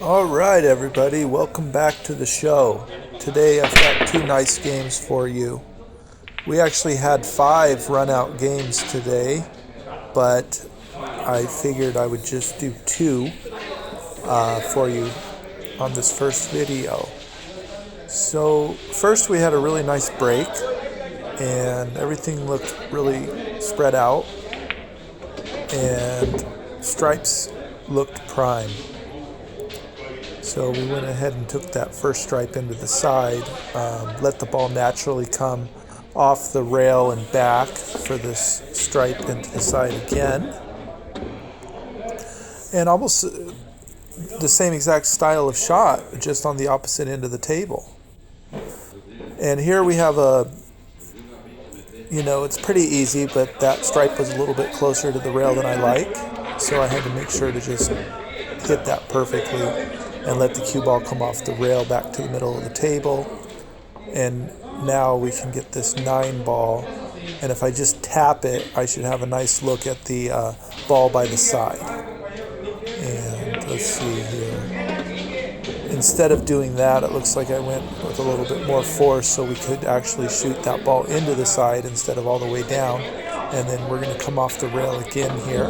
All right, everybody, welcome back to the show. Today I've got two nice games for you. We actually had 5 run-out games today, but I figured I would just do 2 for you on this first video. So first we had a really nice break, and everything looked really spread out, and stripes looked prime. So we went ahead and took that first stripe into the side, let the ball naturally come off the rail and back for this stripe into the side again. And almost the same exact style of shot, just on the opposite end of the table. And here we have it's pretty easy, but that stripe was a little bit closer to the rail than I like. So I had to make sure to just hit that perfectly and let the cue ball come off the rail back to the middle of the table. And now we can get this 9 ball, and if I just tap it, I should have a nice look at the ball by the side. And let's see here. Instead of doing that, it looks like I went with a little bit more force so we could actually shoot that ball into the side instead of all the way down. And then we're going to come off the rail again here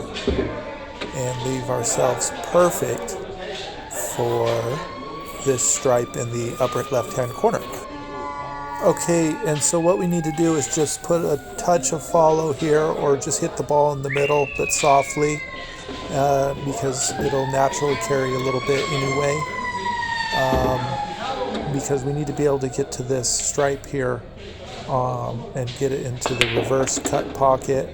and leave ourselves perfect for this stripe in the upper left-hand corner. Okay, and so what we need to do is just put a touch of follow here, or just hit the ball in the middle, but softly, because it'll naturally carry a little bit anyway, because we need to be able to get to this stripe here and get it into the reverse cut pocket.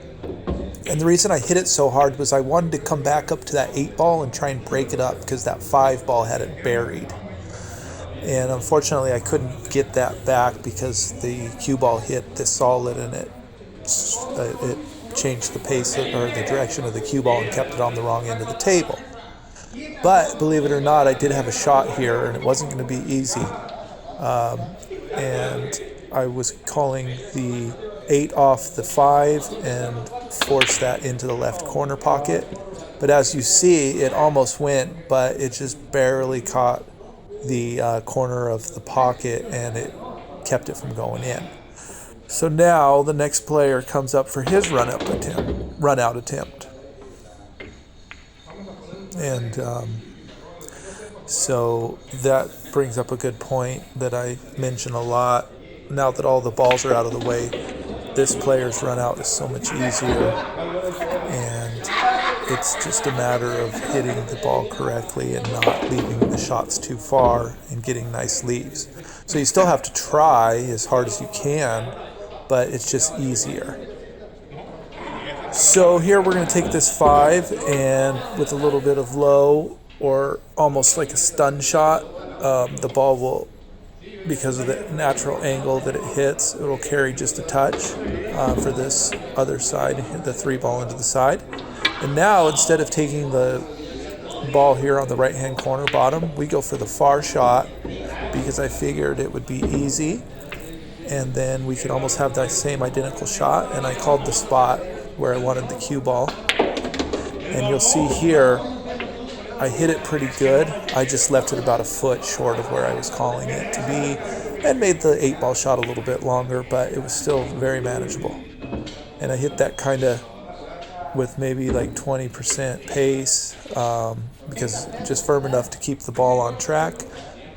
And the reason I hit it so hard was I wanted to come back up to that 8 ball and try and break it up, because that 5 ball had it buried. And unfortunately I couldn't get that back because the cue ball hit the solid, and it changed the pace or the direction of the cue ball and kept it on the wrong end of the table. But believe it or not, I did have a shot here, and it wasn't going to be easy. And I was calling the 8 off the 5 and forced that into the left corner pocket. But as you see, it almost went, but it just barely caught the corner of the pocket, and it kept it from going in. So now the next player comes up for his run-out attempt. And so that brings up a good point that I mention a lot. Now that all the balls are out of the way, this player's run-out is so much easier, and it's just a matter of hitting the ball correctly and not leaving the shots too far and getting nice leaves. So you still have to try as hard as you can, but it's just easier. So here we're going to take this 5, and with a little bit of low, or almost like a stun shot, the ball will, because of the natural angle that it hits, it will carry just a touch for this other side, hit the 3 ball into the side. And now, instead of taking the ball here on the right-hand corner bottom, we go for the far shot, because I figured it would be easy, and then we could almost have that same identical shot. And I called the spot where I wanted the cue ball. And you'll see here, I hit it pretty good. I just left it about a foot short of where I was calling it to be, and made the 8 ball shot a little bit longer, but it was still very manageable. And I hit that kind of with maybe like 20% pace, because just firm enough to keep the ball on track,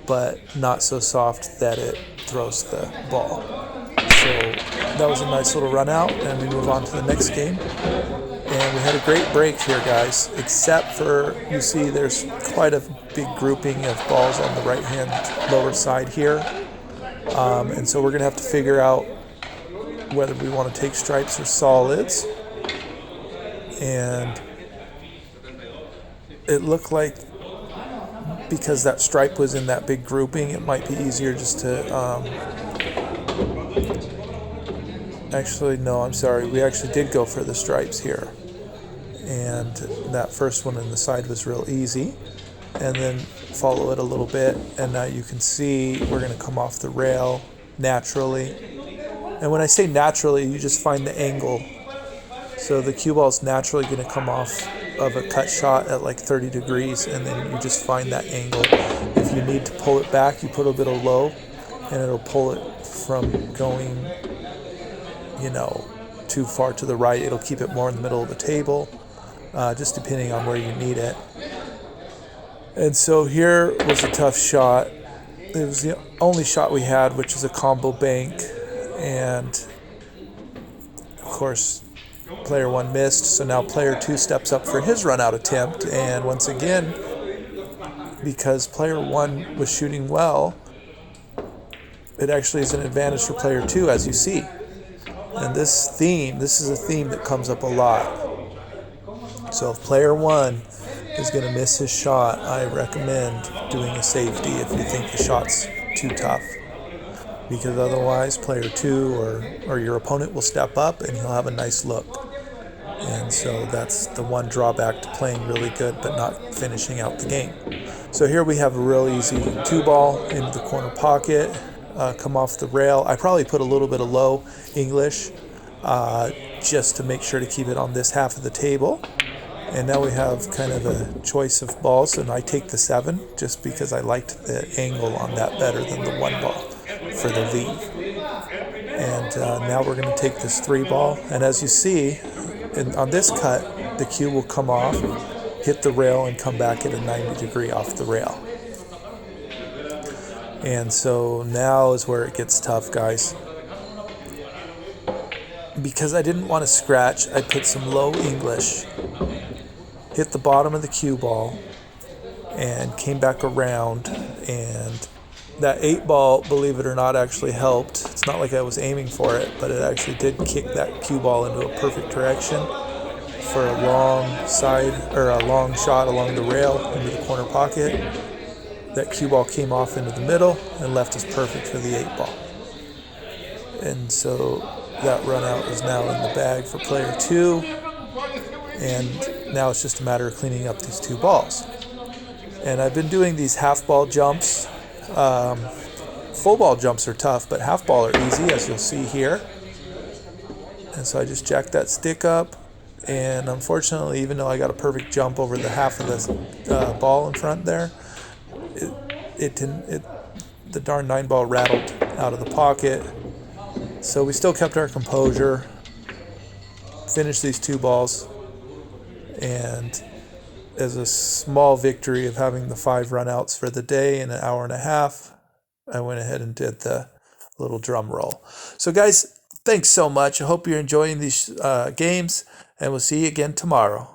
but not so soft that it throws the ball. So that was a nice little run out, and we move on to the next game. And we had a great break here, guys, except for, you see there's quite a big grouping of balls on the right-hand lower side here. And so we're going to have to figure out whether we want to take stripes or solids. And it looked like, because that stripe was in that big grouping, it might be easier just to, actually, no, I'm sorry. We actually did go for the stripes here. And that first one in the side was real easy. And then follow it a little bit, and now you can see we're going to come off the rail naturally. And when I say naturally, you just find the angle. So the cue ball is naturally going to come off of a cut shot at like 30 degrees, and then you just find that angle. If you need to pull it back, you put a bit of low, and it'll pull it from going, too far to the right. It'll keep it more in the middle of the table, just depending on where you need it. And so here was a tough shot. It was the only shot we had, which is a combo bank, and of course player 1 missed, so now player 2 steps up for his run out attempt, and once again, because player 1 was shooting well, it actually is an advantage for player 2, as you see. And this is a theme that comes up a lot. So if player 1 is going to miss his shot, I recommend doing a safety if you think the shot's too tough, because otherwise player 2 or your opponent will step up and he'll have a nice look. And so that's the one drawback to playing really good but not finishing out the game. So here we have a real easy 2-ball into the corner pocket, come off the rail. I probably put a little bit of low English just to make sure to keep it on this half of the table. And now we have kind of a choice of balls, and I take the 7 just because I liked the angle on that better than the 1 ball for the lead. And now we're going to take this 3 ball, and as you see, on this cut, the cue will come off, hit the rail, and come back at a 90 degree off the rail. And so now is where it gets tough, guys. Because I didn't want to scratch, I put some low English, hit the bottom of the cue ball, and came back around, and that 8 ball, believe it or not, actually helped. It's not like I was aiming for it, but it actually did kick that cue ball into a perfect direction for a long shot along the rail into the corner pocket. That cue ball came off into the middle and left us perfect for the 8 ball. And so that run out is now in the bag for player 2. And now it's just a matter of cleaning up these 2 balls. And I've been doing these half ball jumps. Full ball jumps are tough, but half ball are easy, as you'll see here. And so I just jacked that stick up. And unfortunately, even though I got a perfect jump over the half of the ball in front there, the darn 9 ball rattled out of the pocket. So we still kept our composure, finished these 2 balls, and as a small victory of having the 5 runouts for the day in an hour and a half, I went ahead and did the little drum roll. So guys, thanks so much. I hope you're enjoying these games, and we'll see you again tomorrow.